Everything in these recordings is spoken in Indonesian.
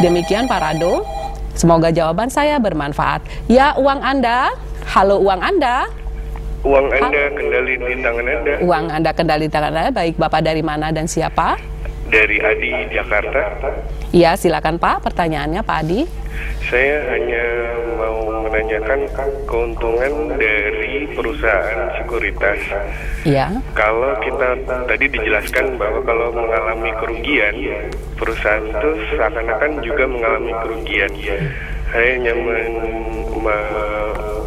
Demikian Pak Rado. Semoga jawaban saya bermanfaat. Ya, uang Anda. Halo, uang Anda. Uang Anda kendali di tangan Anda. Uang Anda kendali di tangan Anda. Baik, Bapak dari mana dan siapa? Dari Adi, Jakarta. Ya, silakan Pak. Pertanyaannya Pak Adi. Saya hanya mau menanyakan keuntungan dari perusahaan sekuritas. Iya. Kalau kita tadi dijelaskan bahwa kalau mengalami kerugian, perusahaan itu seakan-akan juga mengalami kerugian. Saya hanya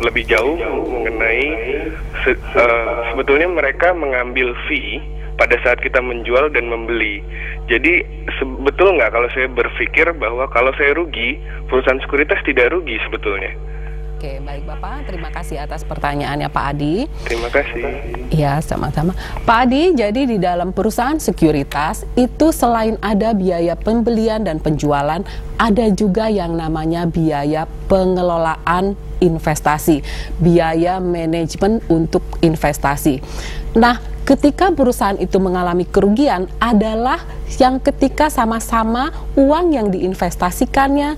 lebih jauh mengenai sebetulnya mereka mengambil fee pada saat kita menjual dan membeli. Jadi betul nggak kalau saya berpikir bahwa kalau saya rugi, perusahaan sekuritas tidak rugi sebetulnya? Oke, baik Bapak. Terima kasih atas pertanyaannya Pak Adi. Terima kasih. Ya, sama-sama. Pak Adi, jadi di dalam perusahaan sekuritas itu selain ada biaya pembelian dan penjualan, ada juga yang namanya biaya pengelolaan investasi, biaya manajemen untuk investasi. Nah, ketika perusahaan itu mengalami kerugian adalah yang ketika sama-sama uang yang diinvestasikannya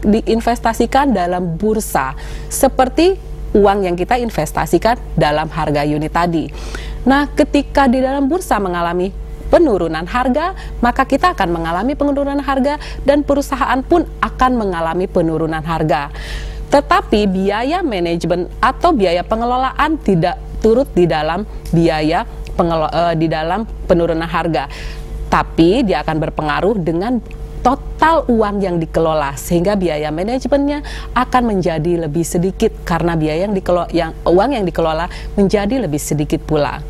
diinvestasikan dalam bursa, seperti uang yang kita investasikan dalam harga unit tadi. Nah, ketika di dalam bursa mengalami penurunan harga, maka kita akan mengalami penurunan harga dan perusahaan pun akan mengalami penurunan harga. Tetapi biaya manajemen atau biaya pengelolaan tidak turut di dalam biaya di dalam penurunan harga, tapi dia akan berpengaruh dengan total uang yang dikelola, sehingga biaya manajemennya akan menjadi lebih sedikit karena biaya uang yang dikelola menjadi lebih sedikit pula.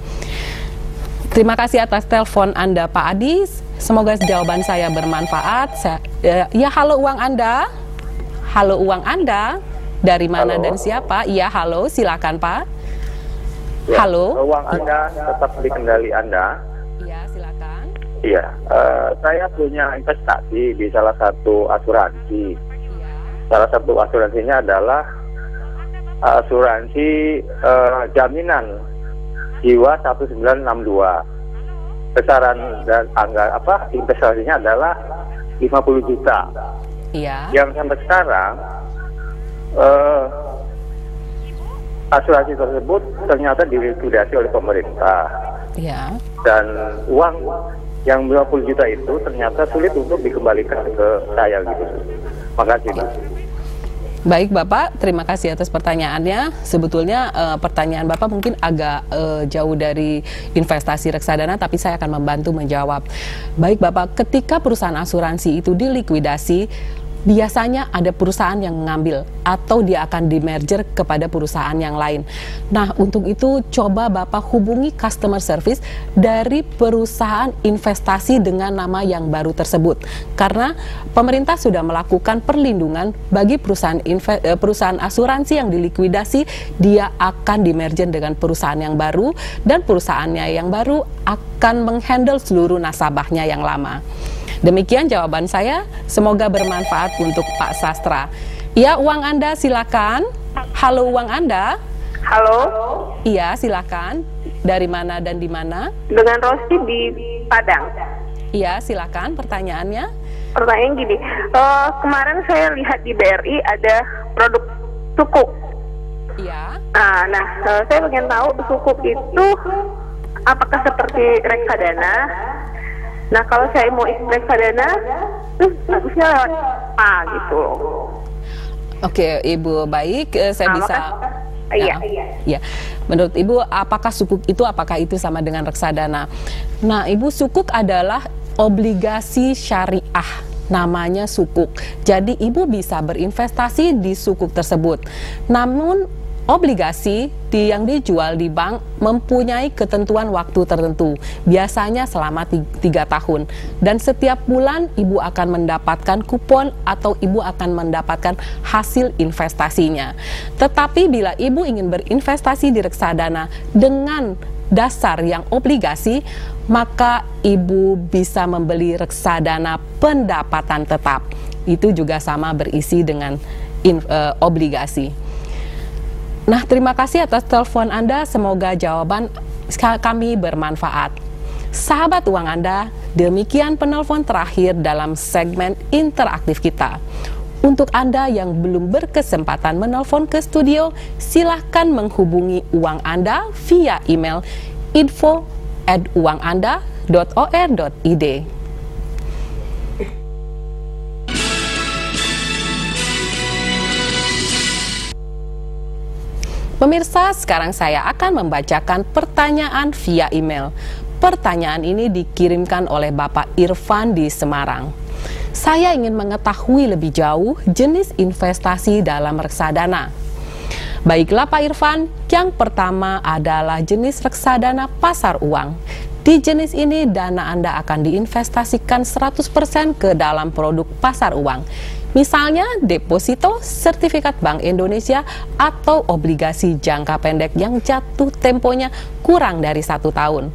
Terima kasih atas telepon Anda Pak Adi. Semoga jawaban saya bermanfaat. Ya, halo uang Anda. Halo uang Anda. Dari mana dan siapa? Iya, halo, silakan Pak. Ya, halo. Uang Anda tetap di kendali Anda. Iya, silakan. Iya, saya punya investasi di salah satu asuransi. Iya. Salah satu asuransinya adalah asuransi jaminan jiwa 1962. Besaran dan investasinya adalah 50 juta. Iya. Yang sampai sekarang asuransi tersebut ternyata dilikuidasi oleh pemerintah. Iya. Dan uang yang 50 juta itu ternyata sulit untuk dikembalikan ke saya gitu. Makasih, Pak. Baik Bapak, terima kasih atas pertanyaannya. Sebetulnya pertanyaan Bapak mungkin agak jauh dari investasi reksadana, tapi saya akan membantu menjawab. Baik Bapak, ketika perusahaan asuransi itu dilikuidasi, biasanya ada perusahaan yang mengambil atau dia akan di-merger kepada perusahaan yang lain. Nah, untuk itu coba Bapak hubungi customer service dari perusahaan investasi dengan nama yang baru tersebut. Karena pemerintah sudah melakukan perlindungan bagi perusahaan asuransi yang dilikuidasi, dia akan di-merger dengan perusahaan yang baru dan perusahaannya yang baru akan menghandle seluruh nasabahnya yang lama. Demikian jawaban saya, semoga bermanfaat untuk Pak Sastra. Ya, uang Anda silakan. Halo uang Anda. Halo. Iya, silakan. Dari mana dan di mana? Dengan Rosti di Padang. Iya, silakan pertanyaannya. Pertanyaan gini, kemarin saya lihat di BRI ada produk sukuk. Iya. Nah, saya pengen tahu sukuk itu apakah seperti reksadana? Nah, kalau saya mau reksadana, terus bagusnya lewat apa gitu? Oke, Ibu, baik, saya bisa. Iya. Ya, menurut Ibu, apakah sukuk itu sama dengan reksadana? Nah, Ibu, sukuk adalah obligasi syariah, namanya sukuk. Jadi Ibu bisa berinvestasi di sukuk tersebut. Namun obligasi yang dijual di bank mempunyai ketentuan waktu tertentu, biasanya selama 3 tahun. Dan setiap bulan Ibu akan mendapatkan kupon atau Ibu akan mendapatkan hasil investasinya. Tetapi bila Ibu ingin berinvestasi di reksadana dengan dasar yang obligasi, maka Ibu bisa membeli reksadana pendapatan tetap. Itu juga sama berisi dengan obligasi. Nah, terima kasih atas telepon Anda. Semoga jawaban kami bermanfaat. Sahabat uang Anda, Demikian penelpon terakhir dalam segmen interaktif kita. Untuk Anda yang belum berkesempatan menelpon ke studio, silahkan menghubungi Uang Anda via email info@uanganda.or.id. Pemirsa, sekarang saya akan membacakan pertanyaan via email. Pertanyaan ini dikirimkan oleh Bapak Irfan di Semarang. Saya ingin mengetahui lebih jauh jenis investasi dalam reksadana. Baiklah Pak Irfan, yang pertama adalah jenis reksadana pasar uang. Di jenis ini dana Anda akan diinvestasikan 100% ke dalam produk pasar uang. Misalnya deposito, sertifikat Bank Indonesia, atau obligasi jangka pendek yang jatuh temponya kurang dari 1 tahun.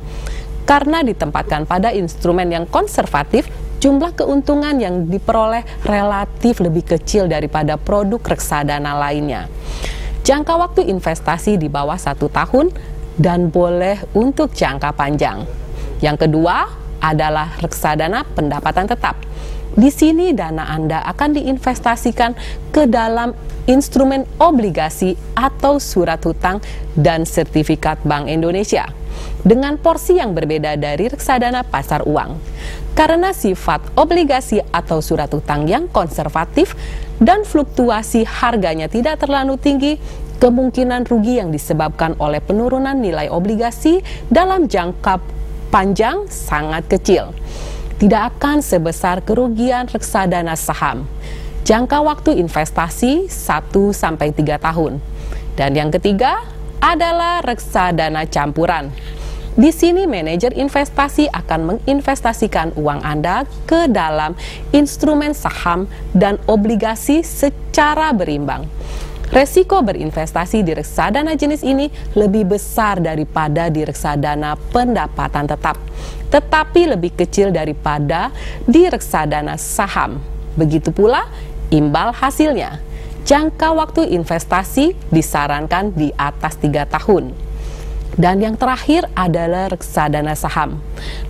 Karena ditempatkan pada instrumen yang konservatif, jumlah keuntungan yang diperoleh relatif lebih kecil daripada produk reksadana lainnya. Jangka waktu investasi di bawah 1 tahun dan boleh untuk jangka panjang. Yang kedua adalah reksadana pendapatan tetap. Di sini dana Anda akan diinvestasikan ke dalam instrumen obligasi atau surat hutang dan sertifikat Bank Indonesia dengan porsi yang berbeda dari reksadana pasar uang. Karena sifat obligasi atau surat hutang yang konservatif dan fluktuasi harganya tidak terlalu tinggi, kemungkinan rugi yang disebabkan oleh penurunan nilai obligasi dalam jangka panjang sangat kecil. Tidak akan sebesar kerugian reksadana saham. Jangka waktu investasi 1-3 tahun. Dan yang ketiga adalah reksadana campuran. Di sini manajer investasi akan menginvestasikan uang Anda ke dalam instrumen saham dan obligasi secara berimbang. Resiko berinvestasi di reksadana jenis ini lebih besar daripada di reksadana pendapatan tetap, tetapi lebih kecil daripada di reksadana saham. Begitu pula imbal hasilnya. Jangka waktu investasi disarankan di atas 3 tahun. Dan yang terakhir adalah reksadana saham.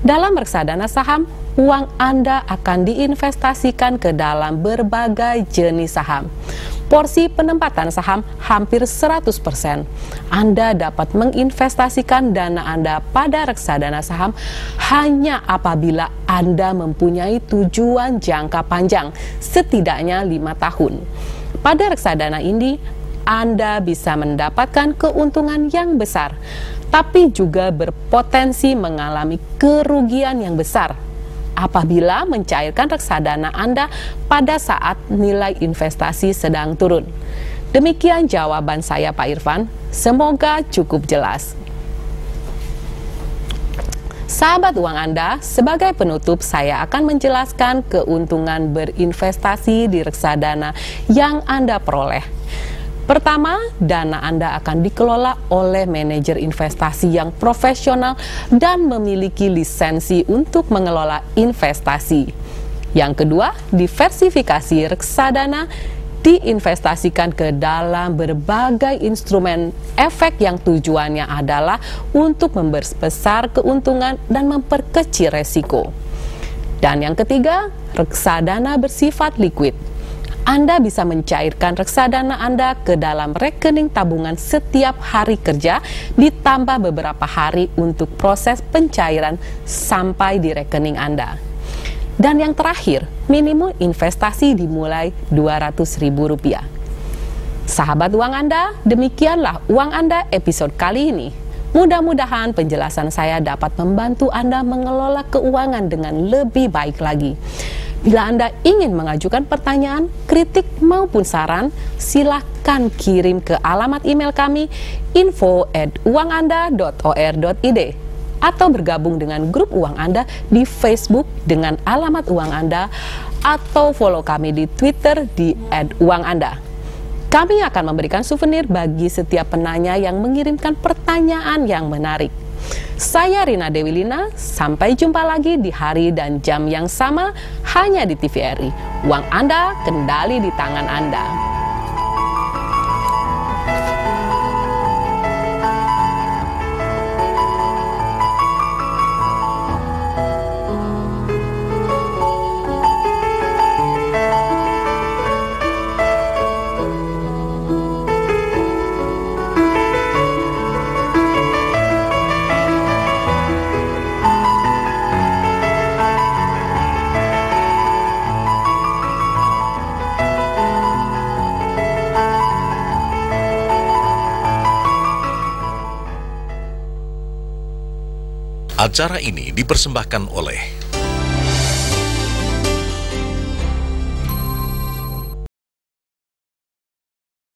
Dalam reksadana saham, uang Anda akan diinvestasikan ke dalam berbagai jenis saham. Porsi penempatan saham hampir 100%. Anda dapat menginvestasikan dana Anda pada reksadana saham hanya apabila Anda mempunyai tujuan jangka panjang, setidaknya 5 tahun. Pada reksadana ini, Anda bisa mendapatkan keuntungan yang besar, tapi juga berpotensi mengalami kerugian yang besar apabila mencairkan reksadana Anda pada saat nilai investasi sedang turun. Demikian jawaban saya Pak Irfan, semoga cukup jelas. Sahabat uang Anda, sebagai penutup saya akan menjelaskan keuntungan berinvestasi di reksadana yang Anda peroleh. Pertama, dana Anda akan dikelola oleh manajer investasi yang profesional dan memiliki lisensi untuk mengelola investasi. Yang kedua, diversifikasi reksadana diinvestasikan ke dalam berbagai instrumen efek yang tujuannya adalah untuk membesar keuntungan dan memperkecil resiko. Dan yang ketiga, reksadana bersifat liquid. Anda bisa mencairkan reksadana Anda ke dalam rekening tabungan setiap hari kerja, ditambah beberapa hari untuk proses pencairan sampai di rekening Anda. Dan yang terakhir, minimum investasi dimulai Rp200.000. Sahabat uang Anda, demikianlah uang Anda episode kali ini. Mudah-mudahan penjelasan saya dapat membantu Anda mengelola keuangan dengan lebih baik lagi. Bila Anda ingin mengajukan pertanyaan, kritik maupun saran, silakan kirim ke alamat email kami info@uanganda.or.id atau bergabung dengan grup Uang Anda di Facebook dengan alamat Uang Anda atau follow kami di Twitter di @uanganda. Kami akan memberikan souvenir bagi setiap penanya yang mengirimkan pertanyaan yang menarik. Saya Rina Dewi Lina, sampai jumpa lagi di hari dan jam yang sama hanya di TVRI. Uang Anda, kendali di tangan Anda. Acara ini dipersembahkan oleh